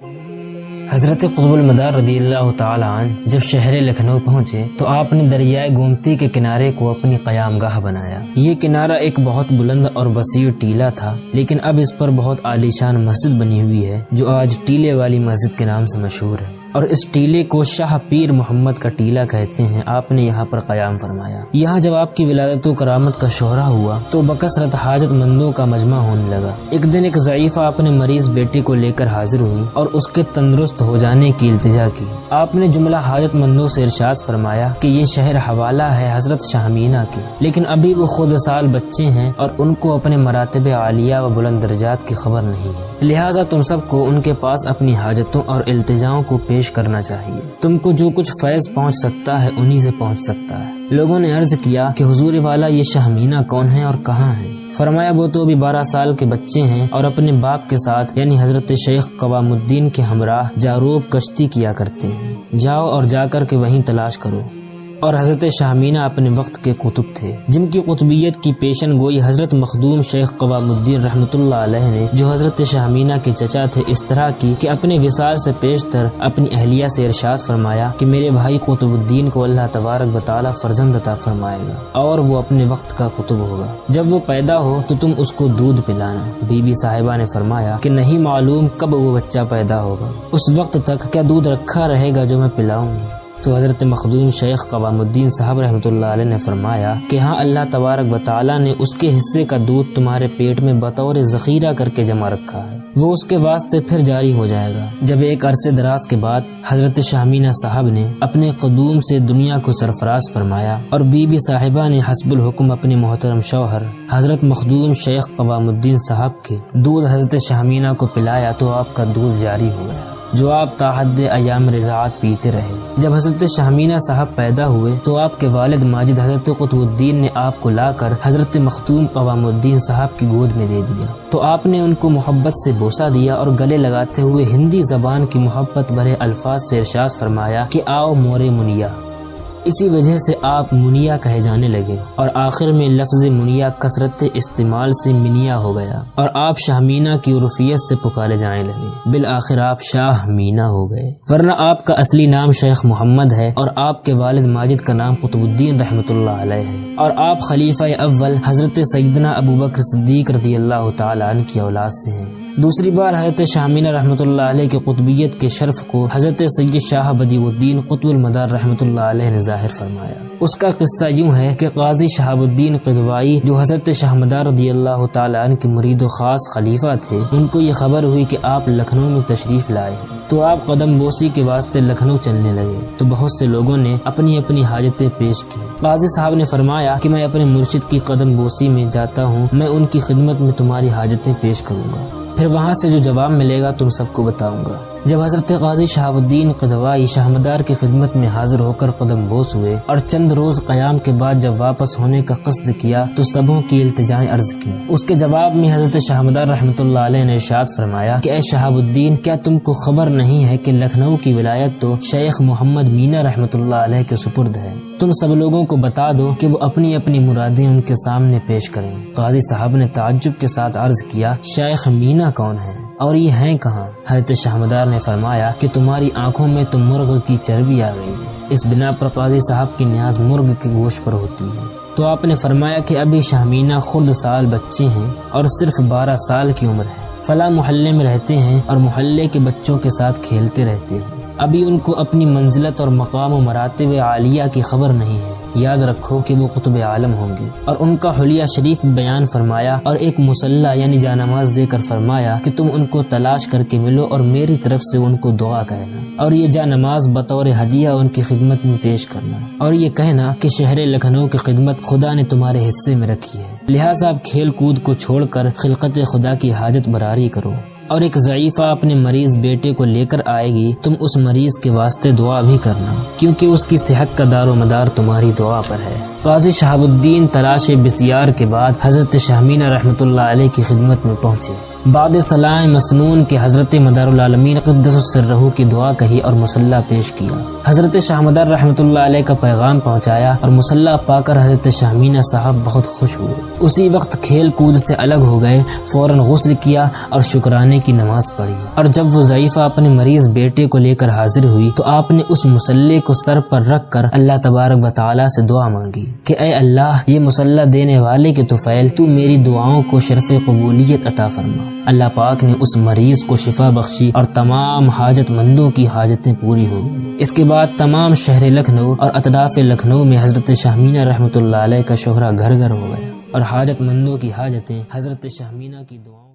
حضرت قطب المدار رضی اللہ تعالی عنہ جب شہر لکھنؤ پہنچے تو آپ نے دریائے گومتی کے کنارے کو اپنی قیام گاہ بنایا۔ یہ کنارہ ایک بہت بلند اور وسیع ٹیلہ تھا، لیکن اب اس پر بہت عالیشان مسجد بنی ہوئی ہے جو آج ٹیلے والی مسجد کے نام سے مشہور ہے، اور اس ٹیلے کو شاہ پیر محمد کا ٹیلہ کہتے ہیں۔ آپ نے یہاں پر قیام فرمایا۔ یہاں جب آپ کی ولادت و کرامت کا شہرہ ہوا تو بکثرت حاجت مندوں کا مجمع ہونے لگا۔ ایک دن ایک ضعیفہ اپنے مریض بیٹے کو لے کر حاضر ہوئی اور اس کے تندرست ہو جانے کی التجا کی۔ آپ نے جملہ حاجت مندوں سے ارشاد فرمایا کہ یہ شہر حوالہ ہے حضرت شاہ مینا کے، لیکن ابھی وہ خود سال بچے ہیں اور ان کو اپنے مراتب عالیہ و بلند درجات کی خبر نہیں ہے، لہٰذا تم سب کو ان کے پاس اپنی حاجتوں اور التجاؤں کو پیش کرنا چاہیے۔ تم کو جو کچھ فیض پہنچ سکتا ہے انہی سے پہنچ سکتا ہے۔ لوگوں نے عرض کیا کہ حضور والا یہ شاہ مینا کون ہے اور کہاں ہے؟ فرمایا وہ تو ابھی 12 سال کے بچے ہیں اور اپنے باپ کے ساتھ یعنی حضرت شیخ قوام الدین کے ہمراہ جاروب کشتی کیا کرتے ہیں، جاؤ اور جا کر کے وہیں تلاش کرو۔ اور حضرت شاہ مینا اپنے وقت کے قطب تھے جن کی قطبیت کی پیشن گوئی حضرت مخدوم شیخ قوام الدین رحمۃ اللہ علیہ نے، جو حضرت شاہ مینا کے چچا تھے، اس طرح کی کہ اپنے وصال سے پیشتر اپنی اہلیہ سے ارشاد فرمایا کہ میرے بھائی قطب الدین کو اللہ تبارک و تعالی فرزند عطا فرمائے گا اور وہ اپنے وقت کا قطب ہوگا۔ جب وہ پیدا ہو تو تم اس کو دودھ پلانا۔ بی بی صاحبہ نے فرمایا کہ نہیں معلوم کب وہ بچہ پیدا ہوگا، اس وقت تک کیا دودھ رکھا رہے گا جو میں پلاؤں گی؟ تو حضرت مخدوم شیخ قوام الدین صاحب رحمۃ اللہ علیہ نے فرمایا کہ ہاں، اللہ تبارک و تعالی نے اس کے حصے کا دودھ تمہارے پیٹ میں بطور ذخیرہ کر کے جمع رکھا ہے، وہ اس کے واسطے پھر جاری ہو جائے گا۔ جب ایک عرصے دراز کے بعد حضرت شاہ مینا صاحب نے اپنے قدوم سے دنیا کو سرفراز فرمایا اور بی بی صاحبہ نے حسب الحکم اپنے محترم شوہر حضرت مخدوم شیخ قوام الدین صاحب کے دودھ حضرت شاہ مینا کو پلایا تو آپ کا دودھ جاری ہو گیا، جو آپ تاحد ایام رضاعت پیتے رہے۔ جب حضرت شاہ مینا صاحب پیدا ہوئے تو آپ کے والد ماجد حضرت قطب الدین نے آپ کو لا کر حضرت مختوم قوام الدین صاحب کی گود میں دے دیا، تو آپ نے ان کو محبت سے بوسہ دیا اور گلے لگاتے ہوئے ہندی زبان کی محبت بھرے الفاظ سے ارشاد فرمایا کہ آؤ مورے منیا۔ اسی وجہ سے آپ منیا کہے جانے لگے اور آخر میں لفظ منیا کثرت استعمال سے منیا ہو گیا اور آپ شاہ مینا کی عرفیت سے پکارے جانے لگے، بالآخر آپ شاہ مینا ہو گئے، ورنہ آپ کا اصلی نام شیخ محمد ہے اور آپ کے والد ماجد کا نام قطب الدین رحمۃ اللہ علیہ ہے، اور آپ خلیفہ اول حضرت سیدنا ابوبکر صدیق رضی اللہ تعالی عنہ کی اولاد سے ہیں۔ دوسری بار حضرت شاہ مینا رحمۃ اللہ علیہ کے قطبیت کے شرف کو حضرت سید شاہ بدیع الدین قطب المدار رحمۃ اللہ علیہ نے ظاہر فرمایا۔ اس کا قصہ یوں ہے کہ قاضی شہاب الدین قدوائی، جو حضرت شاہ مدار رضی اللہ تعالی عنہ کے مرید و خاص خلیفہ تھے، ان کو یہ خبر ہوئی کہ آپ لکھنؤ میں تشریف لائے ہیں، تو آپ قدم بوسی کے واسطے لکھنؤ چلنے لگے، تو بہت سے لوگوں نے اپنی اپنی حاجتیں پیش کی۔ قاضی صاحب نے فرمایا کہ میں اپنے مرشد کی قدم بوسی میں جاتا ہوں، میں ان کی خدمت میں تمہاری حاجتیں پیش کروں گا، پھر وہاں سے جو جواب ملے گا تم سب کو بتاؤں گا۔ جب حضرت قاضی شہاب الدین قدوائی شاہ مدار کی خدمت میں حاضر ہو کر قدم بوس ہوئے اور چند روز قیام کے بعد جب واپس ہونے کا قصد کیا تو سبوں کی التجائیں عرض کی۔ اس کے جواب میں حضرت شاہ مدار رحمۃ اللہ علیہ نے ارشاد فرمایا کہ اے شہاب الدین، کیا تم کو خبر نہیں ہے کہ لکھنؤ کی ولایت تو شیخ محمد مینا رحمۃ اللہ علیہ کے سپرد ہے؟ تم سب لوگوں کو بتا دو کہ وہ اپنی اپنی مرادیں ان کے سامنے پیش کریں۔ قاضی صاحب نے تعجب کے ساتھ عرض کیا، شیخ مینا کون ہے اور یہ ہیں کہاں؟ حضرت شاہ مدار نے فرمایا کہ تمہاری آنکھوں میں تو مرغ کی چربی آ گئی ہے۔ اس بنا پر قاضی صاحب کی نیاز مرغ کے گوشت پر ہوتی ہے۔ تو آپ نے فرمایا کہ ابھی شاہ مینا خرد سال بچے ہیں اور صرف 12 سال کی عمر ہے، فلاں محلے میں رہتے ہیں اور محلے کے بچوں کے ساتھ کھیلتے رہتے ہیں، ابھی ان کو اپنی منزلت اور مقام و مراتب عالیہ کی خبر نہیں ہے، یاد رکھو کہ وہ قطب عالم ہوں گے۔ اور ان کا حلیہ شریف بیان فرمایا اور ایک مصلی یعنی جانماز دے کر فرمایا کہ تم ان کو تلاش کر کے ملو اور میری طرف سے ان کو دعا کہنا، اور یہ جانماز بطور ہدیہ ان کی خدمت میں پیش کرنا، اور یہ کہنا کہ شہر لکھنؤ کی خدمت خدا نے تمہارے حصے میں رکھی ہے، لہٰذا اب کھیل کود کو چھوڑ کر خلقت خدا کی حاجت براری کرو، اور ایک ضعیفہ اپنے مریض بیٹے کو لے کر آئے گی، تم اس مریض کے واسطے دعا بھی کرنا، کیونکہ اس کی صحت کا دار و مدار تمہاری دعا پر ہے۔ قاضی شہاب الدین تلاش بسیار کے بعد حضرت شاہ مینا رحمۃ اللہ علیہ کی خدمت میں پہنچے بعد صلاح مسنون کے حضرت مدار العالمین قدس سرہ کی دعا کہی اور مصلی پیش کیا۔ حضرت شاہ مدار رحمۃ اللہ علیہ کا پیغام پہنچایا اور مصلی پا کر حضرت شاہ مینہ صاحب بہت خوش ہوئے۔ اسی وقت کھیل کود سے الگ ہو گئے، فوراً غسل کیا اور شکرانے کی نماز پڑھی، اور جب وہ ضعیفہ اپنے مریض بیٹے کو لے کر حاضر ہوئی تو آپ نے اس مصلی کو سر پر رکھ کر اللہ تبارک و تعالی سے دعا مانگی کہ اے اللہ، یہ مصلی دینے والے کے طفیل، تو میری دعاؤں کو شرف قبولیت عطا فرما۔ اللہ پاک نے اس مریض کو شفا بخشی اور تمام حاجت مندوں کی حاجتیں پوری ہو گئیں۔ اس کے بعد تمام شہر لکھنؤ اور اطراف لکھنؤ میں حضرت شاہ مینہ رحمۃ اللہ علیہ کا شہرہ گھر گھر ہو گیا، اور حاجت مندوں کی حاجتیں حضرت شاہ مینہ کی دعاؤں